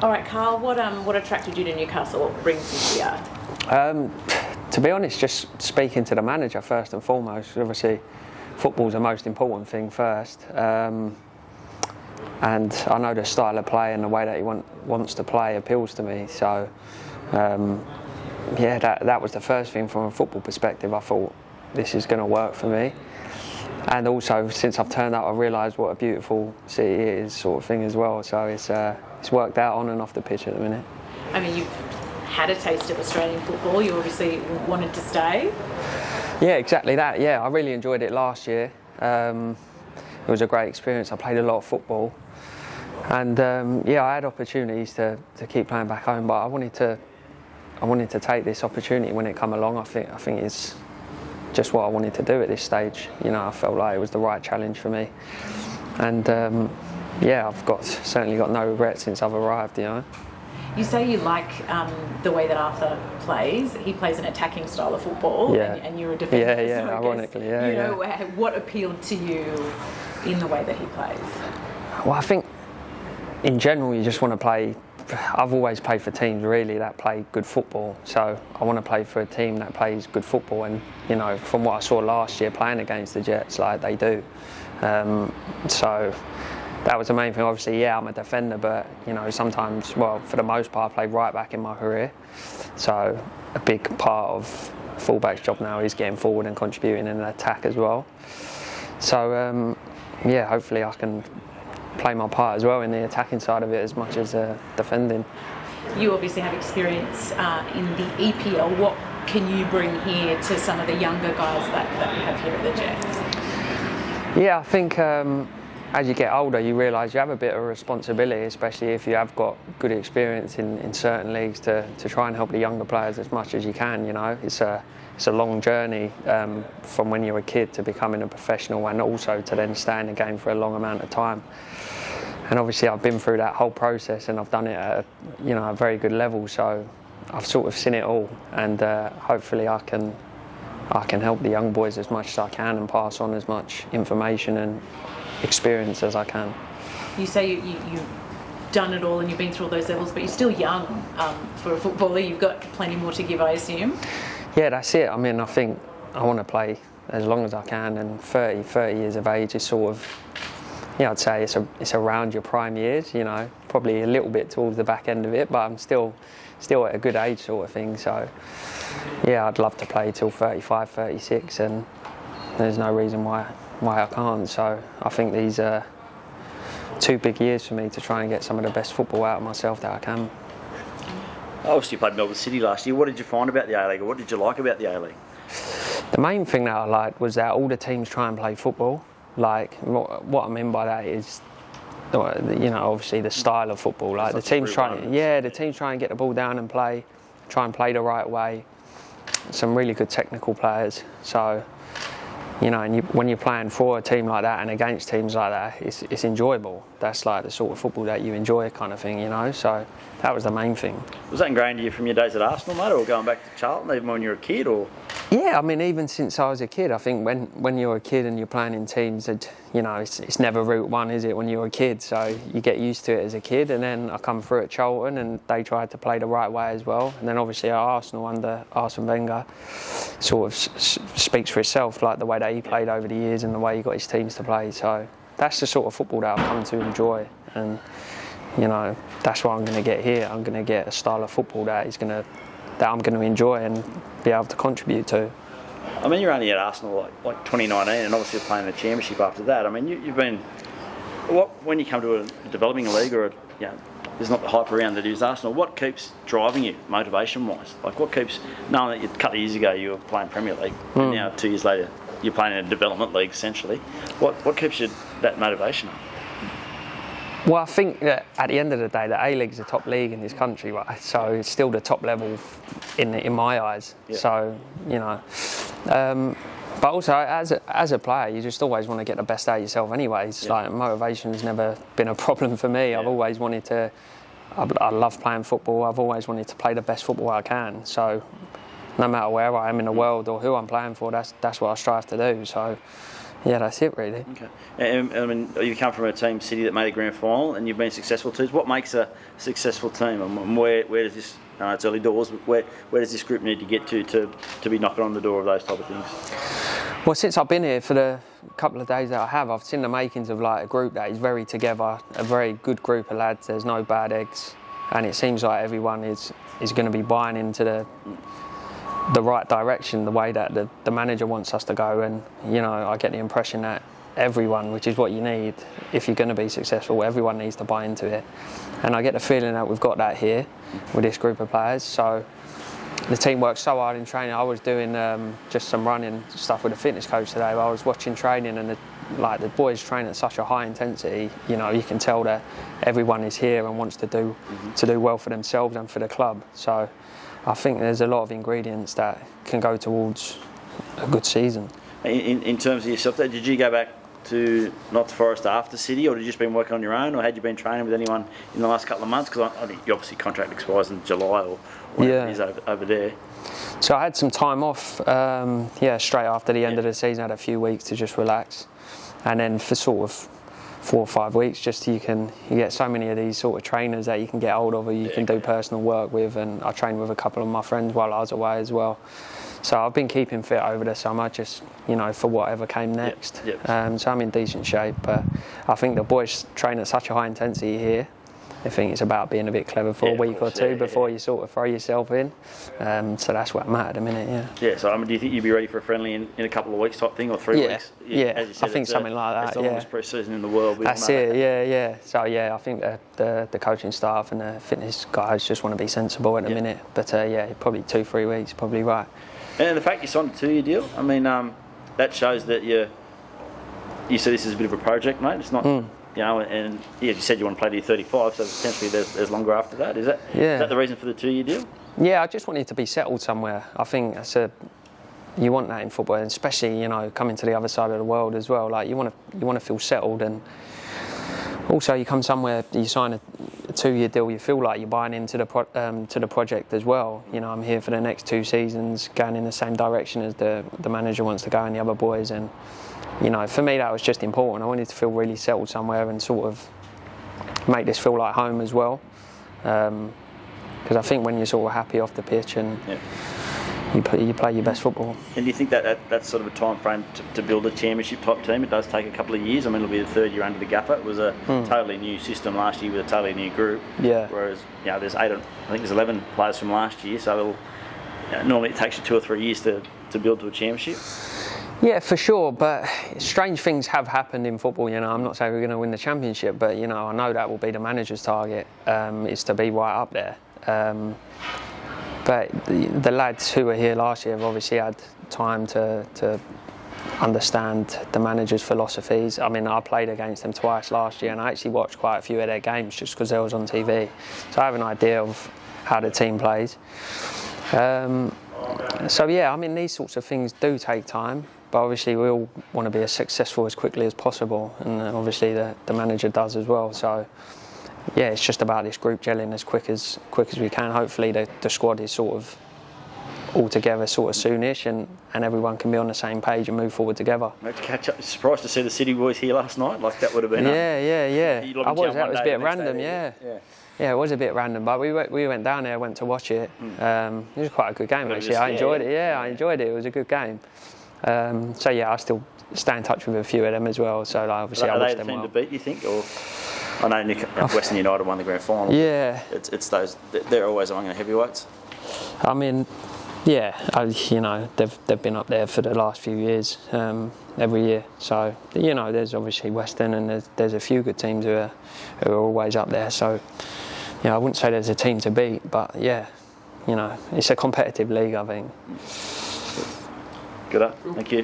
All right, Carl, what attracted you to Newcastle? What brings you here? To be honest, just speaking to the manager first and foremost. Obviously, football's the most important thing first. And I know the style of play and the way that he wants to play appeals to me. So, that was the first thing from a football perspective. I thought this is going to work for me. And also, since I've turned up, I realised what a beautiful city it is, sort of thing as well. So it's worked out on and off the pitch at the minute. I mean, you've had a taste of Australian football. You obviously wanted to stay. Yeah, exactly that. Yeah, I really enjoyed it last year. It was a great experience. I played a lot of football, and I had opportunities to keep playing back home. But I wanted to take this opportunity when it come along. I think it's just what I wanted to do at this stage. You know, I felt like it was the right challenge for me, and I've certainly got no regrets since I've arrived. You know. You say you like the way that Arthur plays. He plays an attacking style of football, and you're a defender. Yeah, so ironically, what appealed to you in the way that he plays? Well, I think in general you just want to play. I've always played for teams really that play good football. So I want to play for a team that plays good football. And you know, from what I saw last year playing against the Jets, like they do. So that was the main thing. Obviously, I'm a defender, but you know, sometimes, well, for the most part, I played right back in my career. So a big part of fullback's job now is getting forward and contributing in an attack as well. So hopefully I can play my part as well in the attacking side of it as much as defending. You obviously have experience in the EPL. What can you bring here to some of the younger guys that you have here at the Jets? Yeah, I think as you get older, you realise you have a bit of a responsibility, especially if you have got good experience in certain leagues, to try and help the younger players as much as you can. You know, it's a long journey from when you're a kid to becoming a professional, and also to then stay in the game for a long amount of time. And obviously, I've been through that whole process, and I've done it at a very good level. So I've sort of seen it all, and hopefully I can help the young boys as much as I can and pass on as much information and experience as I can. You say you've done it all and you've been through all those levels, but you're still young for a footballer. You've got plenty more to give, I assume. Yeah, that's it. I mean, I think I want to play as long as I can, and 30 years of age is sort of, I'd say it's around your prime years, you know, probably a little bit towards the back end of it, but I'm still at a good age sort of thing. So yeah, I'd love to play till 35, 36, and there's no reason why I can't. So I think these are 2 big years for me to try and get some of the best football out of myself that I can. Obviously you played Melbourne City last year. What did you find about the A-League, or what did you like about the A-League? The main thing that I liked was that all the teams try and play football. Like, what I mean by that is, obviously the style of football. Like the teams try and get the ball down and try and play the right way. Some really good technical players. So, and when you're playing for a team like that and against teams like that, it's enjoyable. That's like the sort of football that you enjoy, kind of thing, So that was the main thing. Was that ingrained to you from your days at Arsenal, mate, or going back to Charlton, even when you were a kid, or? Yeah, I mean, even since I was a kid, I think when you're a kid and you're playing in teams, it's never route one, is it, when you're a kid? So you get used to it as a kid, and then I come through at Charlton and they tried to play the right way as well. And then obviously at Arsenal under Arsene Wenger sort of speaks for itself, like the way that he played over the years and the way he got his teams to play. So that's the sort of football that I've come to enjoy, and that's what I'm going to get here. I'm going to get a style of football that I'm going to enjoy and be able to contribute to. I mean, you're only at Arsenal like 2019, and obviously you're playing the Championship after that. I mean, you've been when you come to a developing league, or there's not the hype around that is Arsenal. What keeps driving you motivation-wise? Like, what keeps knowing that a couple of years ago you were playing Premier League, and now 2 years later you're playing in a development league essentially? What keeps you that motivation up? Well, I think that at the end of the day, the A-League is the top league in this country, right? So it's still the top level in my eyes. Yeah. So, but also as a player, you just always want to get the best out of yourself anyways. Yeah. Like, motivation's never been a problem for me. Yeah. I've always wanted to, I love playing football. I've always wanted to play the best football I can. So no matter where I am in the world or who I'm playing for, that's what I strive to do. So yeah, that's it really. Okay. And I mean, you come from a team, City, that made a grand final, and you've been successful too. What makes a successful team, and where does this? It's early doors. But where does this group need to get to be knocking on the door of those type of things? Well, since I've been here for the couple of days that I have, I've seen the makings of like a group that is very together, a very good group of lads. There's no bad eggs, and it seems like everyone is going to be buying into the right direction, the way that the manager wants us to go. And I get the impression that everyone, which is what you need if you're going to be successful, everyone needs to buy into it. And I get the feeling that we've got that here with this group of players. So the team works so hard in training. I was doing just some running stuff with a fitness coach today. I was watching training, and the boys train at such a high intensity. You can tell that everyone is here and wants to do well for themselves and for the club. So I think there's a lot of ingredients that can go towards a good season. In terms of yourself, did you go back to Notts Forest after City, or had you just been working on your own, or had you been training with anyone in the last couple of months? Because I think your obviously contract expires in July or whatever it is over there. So I had some time off, straight after the end of the season. I had a few weeks to just relax, and then for sort of 4 or 5 weeks, you get so many of these sort of trainers that you can get hold of, or you can do personal work with, and I trained with a couple of my friends while I was away as well. So I've been keeping fit over the summer, just for whatever came next. So I'm in decent shape, but I think the boys train at such a high intensity here. I think it's about being a bit clever for a week or two before you sort of throw yourself in. So that's where I'm at the minute. Yeah. So do you think you'd be ready for a friendly in a couple of weeks type thing, or 3 weeks? Yeah. As you said, I think something like that. It's the longest pre-season in the world. That's it. Yeah. So I think the coaching staff and the fitness guys just want to be sensible at the minute. But probably 2-3 weeks, probably right. And the fact you signed a 2-year deal, I mean, that shows that you said this is a bit of a project, mate. It's not, and as you said, you want to play to your 35, so potentially there's longer after that. Is that the reason for the 2-year deal? Yeah, I just wanted to be settled somewhere. I think you want that in football, and especially coming to the other side of the world as well. Like you want to feel settled, and also you come somewhere, you sign a 2-year deal, you feel like you're buying into the project as well. I'm here for the next 2 seasons, going in the same direction as the manager wants to go and the other boys. And for me that was just important. I wanted to feel really settled somewhere and sort of make this feel like home as well. Because I think when you're sort of happy off the pitch and you play your best football. And do you think that's sort of a time frame to build a championship type team? It does take a couple of years. I mean, it'll be the 3rd year under the gaffer. It was a totally new system last year with a totally new group. Yeah. Whereas there's 11 players from last year, so normally it takes you 2 or 3 years to build to a championship. Yeah, for sure. But strange things have happened in football. I'm not saying we're going to win the championship, but I know that will be the manager's target, is to be right up there. But the lads who were here last year have obviously had time to understand the manager's philosophies. I mean, I played against them twice last year, and I actually watched quite a few of their games just because they was on TV. So I have an idea of how the team plays. These sorts of things do take time, but obviously we all want to be as successful as quickly as possible, and obviously the manager does as well. So it's just about this group gelling as quick as we can. Hopefully the squad is sort of all together sort of soonish, and everyone can be on the same page and move forward together. To catch up, surprised to see the City boys here last night. Like that would have been. Yeah. That was a bit random. Yeah, it was a bit random, but we went down there, went to watch it. It was quite a good game actually. I enjoyed it. Yeah, I enjoyed it. It was a good game. I still stay in touch with a few of them as well. So obviously I watched them well. Are they the team to beat, you think, or? I know Western United won the grand final. Yeah. It's those, they're always among the heavyweights. I mean, they've been up there for the last few years, every year. So there's obviously Western, and there's a few good teams who are always up there. So I wouldn't say there's a team to beat, but it's a competitive league, I think. Good up. Thank you.